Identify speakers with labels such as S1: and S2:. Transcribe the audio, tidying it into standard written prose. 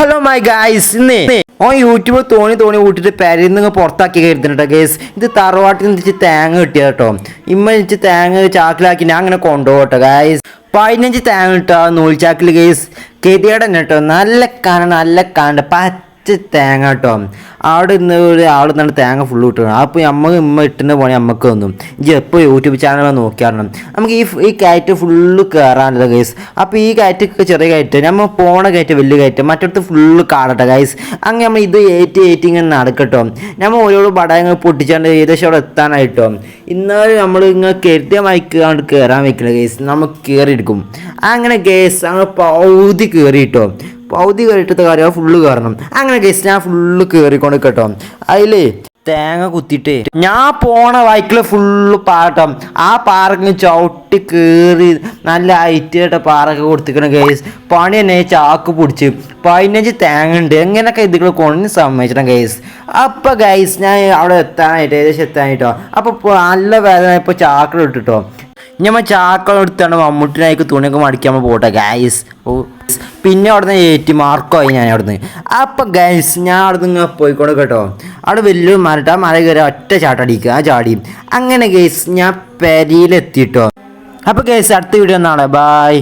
S1: Hello my guys ഇന്ന് ഓൻ YouTube തോണി കൂട്ടിട്ട് പെരയിൽ നിന്ന് പുറത്താക്കി കരുതുന്നുണ്ട് ഗേസ്. ഇത് തറവാട്ടിൽ നിന്ന് തേങ്ങ കിട്ടിയ കേട്ടോ. ഇമ്മ തേങ്ങ ചാക്കിലാക്കി ഞാൻ അങ്ങനെ കൊണ്ടുപോകട്ടോ ഗായ്സ്. 15 തേങ്ങ കിട്ടുക നൂൽച്ചാക്കിൽ ഗേസ്. ഗതികേട് തന്നെ കേട്ടോ. നല്ല കാണണ്ട പച്ച തേങ്ങ കേട്ടോ. അവിടെ നിന്ന് ഒരു ആൾ നിന്നാണ് തേങ്ങ ഫുള്ള് കിട്ടണം. അപ്പോൾ ഇമ്മ ഇട്ടുന്ന പണി നമുക്ക് വന്നു. ഇജ്ജ് എപ്പോൾ യൂട്യൂബ് ചാനൽ നോക്കിയാരണം. നമുക്ക് ഈ കയറ്റ് ഫുള്ള് കയറാനല്ലോ ഗൈസ്. അപ്പോൾ ഈ കയറ്റൊക്കെ ചെറിയ കയറ്റം, നമ്മൾ പോണ കയറ്റം വലിയ കയറ്റം, മറ്റടുത്ത് ഫുള്ള് കാണട്ടെ ഗൈസ്. അങ്ങനെ നമ്മൾ ഇത് ഏറ്റി ഇങ്ങനെ നടക്കട്ടോ. നമ്മൾ ഓരോ പടയങ്ങൾ പൊട്ടിച്ചാണ്ട് ഏകദേശം അവിടെ എത്താനായിട്ടോ. ഇന്നാലും നമ്മൾ ഇങ്ങനെ കരുതിയ മയക്കാണ്ട് കയറാൻ വെക്കില്ല ഗൈസ്. നമ്മൾ കയറിയെടുക്കും. അങ്ങനെ ഗൈസ് അങ്ങനെ പൗതി കയറിയിട്ടോ. പൗതി കയറിയിട്ടത്തെ കാര്യം ഫുള്ള് കയറണം. അങ്ങനെ ഗൈസ് ഞാൻ ഫുള്ള് കയറിക്കൊണ്ട് കേട്ടോ. അതിൽ തേങ്ങ കുത്തിയിട്ട് ഞാൻ പോണ വൈക്കിൽ ഫുള്ള് പാട്ടം. ആ പാറക്ക് ചവിട്ടി കയറി നല്ല ഹൈറ്റായിട്ട് പാറൊക്കെ കൊടുത്തിക്കണം ഗൈസ്. പണി തന്നെ ചാക്ക് പിടിച്ച് 15 തേങ്ങ ഉണ്ട്. എങ്ങനെയൊക്കെ ഇതികൾ കൊണ്ട് സമ്മതിച്ചിട്ടാണ് ഗൈസ്. അപ്പോൾ ഗൈസ് ഞാൻ അവിടെ എത്താനായിട്ട് ഏകദേശം എത്താനായിട്ടോ. അപ്പോൾ നല്ല വേദന ഇപ്പോൾ ചാക്ക ഇട്ടിട്ടോ. ഞമ്മ ചാക്ക എടുത്താണ് മമ്മൂട്ടിനായിക്ക് തുണിയൊക്കെ മടിക്കാൻ പോട്ടെ ഗൈസ്. പിന്നെ അവിടെ നിന്ന് ഏറ്റി മാർക്കമായി ഞാൻ അവിടെ നിന്ന്. അപ്പം ഗൈസ് ഞാൻ അവിടെ നിന്ന് ഇങ്ങനെ പോയിക്കോട്ടെ കേട്ടോ. അവിടെ വലിയ മരട്ട് ആ മല കയറി ഒറ്റ ചാട്ടടിക്കുക. ആ ചാടി അങ്ങനെ ഗൈസ് ഞാൻ പെരിയിലെത്തിട്ടോ. അപ്പോൾ ഗൈസ് അടുത്ത വീഡിയോ എന്നാണ്. ബൈ.